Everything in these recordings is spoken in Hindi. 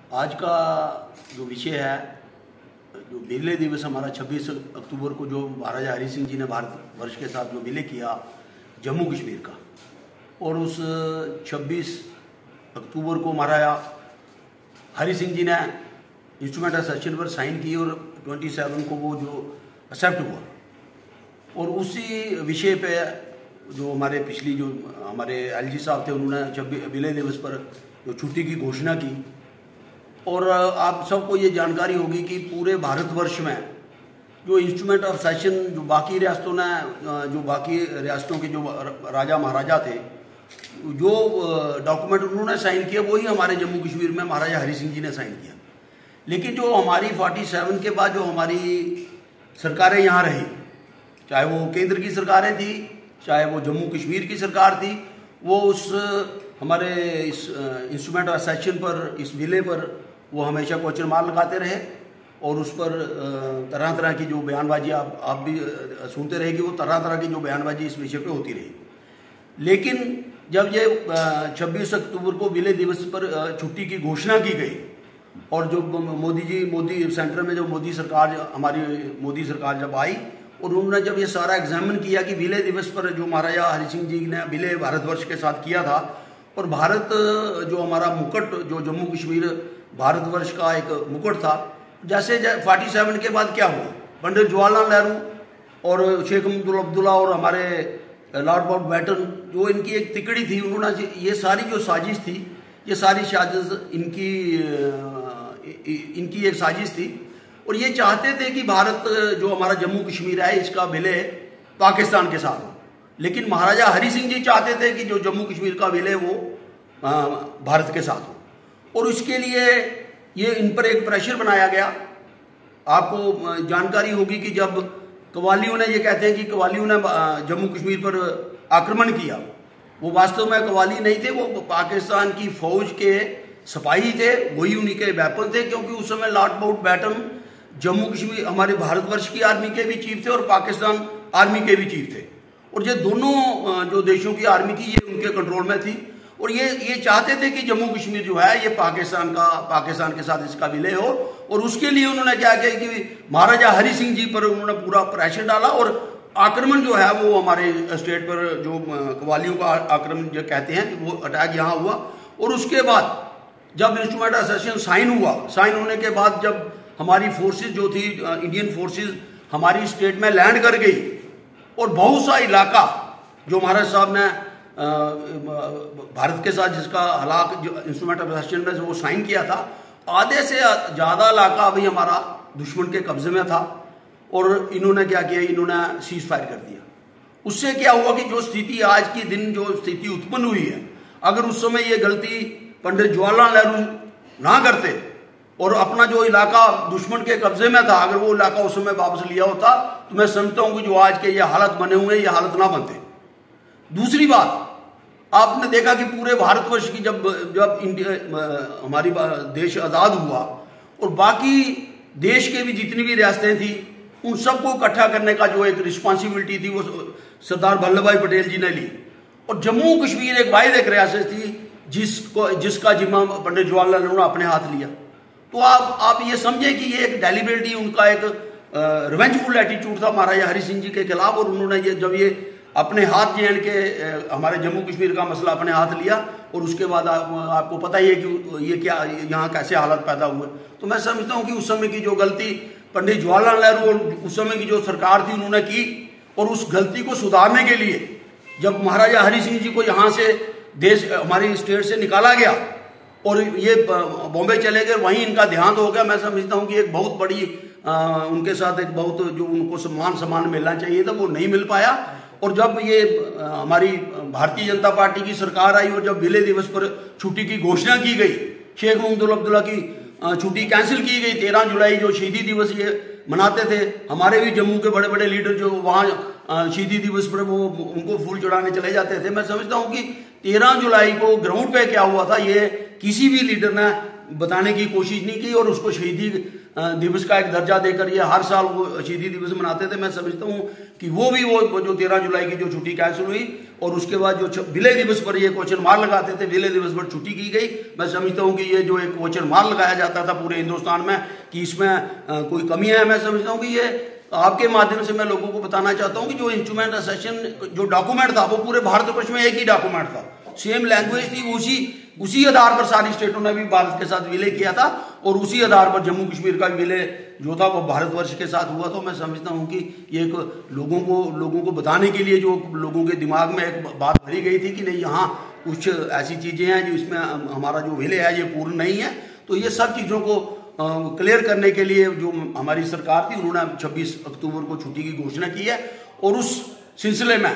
आज का जो विषय है, जो विलय दिवस हमारा 26 अक्टूबर को जो महाराजा हरि सिंह जी ने भारतवर्ष के साथ जो विलय किया जम्मू कश्मीर का, और उस 26 अक्टूबर को महाराजा हरि सिंह जी ने इंस्ट्रूमेंट ऑफ सेशन पर साइन की और 27 को वो जो एक्सेप्ट हुआ। और उसी विषय पे जो हमारे पिछली जो हमारे एलजी साहब थे, उन्होंने विलय दिवस पर जो छुट्टी की घोषणा की। और आप सबको ये जानकारी होगी कि पूरे भारतवर्ष में जो इंस्ट्रूमेंट ऑफ सेशन जो बाकी रियासतों ने, जो बाकी रियासतों के जो राजा महाराजा थे, जो डॉक्यूमेंट उन्होंने साइन किया वही हमारे जम्मू कश्मीर में महाराजा हरि सिंह जी ने साइन किया। लेकिन जो हमारी 47 के बाद जो हमारी सरकारें यहाँ रही, चाहे वो केंद्र की सरकारें थी, चाहे वो जम्मू कश्मीर की सरकार थी, वो उस हमारे इस इंस्ट्रूमेंट ऑफ सेशन पर, इस विलय पर वो हमेशा क्वेश्चन मार्क लगाते रहे। और उस पर तरह तरह की जो बयानबाजी आप भी सुनते रहेगी, वो तरह तरह की जो बयानबाजी इस विषय पे होती रही। लेकिन जब ये 26 अक्टूबर को विलय दिवस पर छुट्टी की घोषणा की गई, और जो मोदी सेंटर में जो मोदी सरकार, हमारी मोदी सरकार जब आई और उन्होंने जब ये सारा एग्जामिन किया कि विलय दिवस पर जो महाराजा हरि सिंह जी ने विलय भारतवर्ष के साथ किया था, और भारत जो हमारा मुकुट, जो जम्मू कश्मीर भारतवर्ष का एक मुकुट था, जैसे 47 के बाद क्या हुआ, पंडित जवाहरलाल नेहरू और शेख अब्दुल्ला और हमारे लॉर्ड माउंटबेटन, जो इनकी एक तिकड़ी थी, उन्होंने ये सारी जो साजिश थी, ये सारी साजिश इनकी एक साजिश थी। और ये चाहते थे कि भारत जो हमारा जम्मू कश्मीर है, इसका विलय पाकिस्तान के साथ हो। लेकिन महाराजा हरि सिंह जी चाहते थे कि जो जम्मू कश्मीर का विलय वो भारत के साथ हो। और उसके लिए ये इन पर एक प्रेशर बनाया गया। आपको जानकारी होगी कि जब कव्वालियों ने, ये कहते हैं कि कव्वालियों ने जम्मू कश्मीर पर आक्रमण किया, वो वास्तव में कव्वाली नहीं थे, वो पाकिस्तान की फौज के सिपाही थे, वही उन्हीं के वेपन थे। क्योंकि उस समय लॉर्ड माउंटबेटन जम्मू कश्मीर हमारे भारतवर्ष की आर्मी के भी चीफ थे और पाकिस्तान आर्मी के भी चीफ थे। और ये दोनों जो देशों की आर्मी थी, ये उनके कंट्रोल में थी। और ये चाहते थे कि जम्मू कश्मीर जो है ये पाकिस्तान के साथ इसका विलय हो। और उसके लिए उन्होंने क्या किया कि महाराजा हरि सिंह जी पर उन्होंने पूरा प्रेशर डाला, और आक्रमण जो है वो हमारे स्टेट पर, जो कव्वालियों का आक्रमण जो कहते हैं, वो अटैक यहाँ हुआ। और उसके बाद जब इंस्ट्रूमेंट ऑफ सेशन साइन हुआ, साइन होने के बाद जब हमारी फोर्सेज जो थी, इंडियन फोर्सेज हमारी स्टेट में लैंड कर गई, और बहुत सा इलाका जो महाराज साहब ने भारत के साथ जिसका हलाक जो इंस्ट्रूमेंट ऑफ सेशन में वो साइन किया था, आधे से ज़्यादा इलाका अभी हमारा दुश्मन के कब्जे में था। और इन्होंने क्या किया, इन्होंने सीज फायर कर दिया। उससे क्या हुआ कि जो स्थिति आज की दिन जो स्थिति उत्पन्न हुई है, अगर उस समय ये गलती पंडित जवाहरलाल नेहरू ना करते और अपना जो इलाका दुश्मन के कब्जे में था, अगर वो इलाका उस समय वापस लिया होता, तो मैं समझता हूं कि जो आज के ये हालत बने हुए, ये हालत ना बनते। दूसरी बात, आपने देखा कि पूरे भारतवर्ष की जब इंडिया हमारी देश आज़ाद हुआ, और बाकी देश के भी जितनी भी रियासतें थी, उन सबको इकट्ठा करने का जो एक रिस्पॉन्सिबिलिटी थी, वो सरदार वल्लभ भाई पटेल जी ने ली। और जम्मू कश्मीर एक वाहिद एक रियासत थी जिसका जिम्मा पंडित जवाहरलाल नेहरू ने अपने हाथ लिया। तो आप ये समझे कि ये एक डेलिबरेटली उनका एक रिवेंजफुल एटीट्यूड था महाराजा हरि सिंह जी के खिलाफ। और उन्होंने जब ये अपने हाथ जेन के हमारे जम्मू कश्मीर का मसला अपने हाथ लिया, और उसके बाद आपको पता ही है कि ये क्या यहाँ कैसे हालत पैदा हुए। तो मैं समझता हूँ कि उस समय की जो गलती पंडित जवाहरलाल नेहरू और उस समय की जो सरकार थी उन्होंने की, और उस गलती को सुधारने के लिए जब महाराजा हरि सिंह जी को यहाँ से देश हमारी स्टेट से निकाला गया और ये बॉम्बे चले गए, वहीं इनका देहांत हो गया। मैं समझता हूँ कि एक बहुत बड़ी उनके साथ एक बहुत जो उनको सम्मान मिलना चाहिए था, वो नहीं मिल पाया। और जब ये हमारी भारतीय जनता पार्टी की सरकार आई और जब विलय दिवस पर छुट्टी की घोषणा की गई, शेख अब्दुल्ला की छुट्टी कैंसिल की गई। 13 जुलाई जो शहीदी दिवस ये मनाते थे, हमारे भी जम्मू के बड़े बड़े लीडर जो वहाँ शहीदी दिवस पर वो उनको फूल चढ़ाने चले जाते थे। मैं समझता हूँ कि 13 जुलाई को ग्राउंड पे क्या हुआ था, ये किसी भी लीडर ने बताने की कोशिश नहीं की, और उसको शहीदी दिवस का एक दर्जा देकर ये हर साल वो शहीदी दिवस मनाते थे। मैं समझता हूँ कि वो जो 13 जुलाई की जो छुट्टी कैंसिल हुई और उसके बाद जो विलय दिवस पर ये क्वेश्चन मार्क लगाते थे, विलय दिवस पर छुट्टी की गई। मैं समझता हूँ कि ये जो एक क्वेश्चन मार्क लगाया जाता था पूरे हिंदुस्तान में कि इसमें कोई कमी है, मैं समझता हूँ कि ये आपके माध्यम से मैं लोगों को बताना चाहता हूँ कि जो इंस्ट्रूमेंट असेशन जो डॉक्यूमेंट था वो पूरे भारतवर्ष में एक ही डॉक्यूमेंट था, सेम लैंग्वेज थी, उसी आधार पर सारी स्टेटों ने भी भारत के साथ विलय किया था और उसी आधार पर जम्मू कश्मीर का विलय जो था वो भारतवर्ष के साथ हुआ। तो मैं समझता हूँ कि ये एक लोगों को बताने के लिए जो लोगों के दिमाग में एक बात भरी गई थी कि नहीं यहाँ कुछ ऐसी चीजें हैं जो इसमें हमारा जो विलय है ये पूर्ण नहीं है। तो ये सब चीजों को क्लियर करने के लिए जो हमारी सरकार थी उन्होंने 26 अक्टूबर को छुट्टी की घोषणा की है और उस सिलसिले में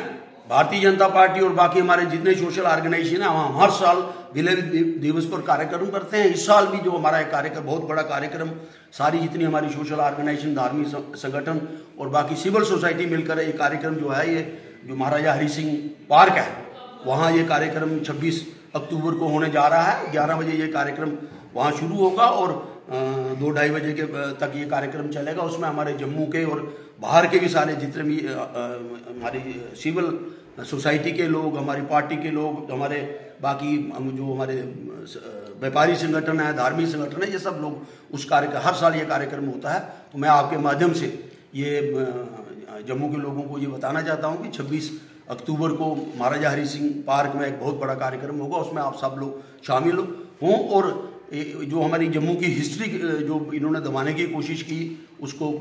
भारतीय जनता पार्टी और बाकी हमारे जितने सोशल ऑर्गेनाइजेशन है हम हर साल विलय दिवस पर कार्यक्रम करते हैं। इस साल भी जो हमारा एक कार्यक्रम बहुत बड़ा कार्यक्रम सारी जितनी हमारी सोशल ऑर्गेनाइजेशन, धार्मिक संगठन और बाकी सिविल सोसाइटी मिलकर एक कार्यक्रम जो है ये जो महाराजा हरि सिंह पार्क है वहाँ ये कार्यक्रम 26 अक्टूबर को होने जा रहा है। 11 बजे ये कार्यक्रम वहाँ शुरू होगा और 2-2:30 बजे के तक ये कार्यक्रम चलेगा। उसमें हमारे जम्मू के और बाहर के भी सारे जितने भी हमारी सिविल सोसाइटी के लोग, हमारी पार्टी के लोग, हमारे बाकी जो हमारे व्यापारी संगठन है, धार्मिक संगठन है, ये सब लोग उस कार्यक्रम हर साल ये कार्यक्रम होता है। तो मैं आपके माध्यम से ये जम्मू के लोगों को ये बताना चाहता हूँ कि 26 अक्टूबर को महाराजा हरि सिंह पार्क में एक बहुत बड़ा कार्यक्रम होगा, उसमें आप सब लोग शामिल हों और जो हमारी जम्मू की हिस्ट्री जो इन्होंने दबाने की कोशिश की, उसको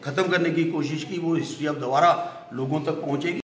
ख़त्म करने की कोशिश की, वो हिस्ट्री अब दोबारा लोगों तक पहुँचेगी।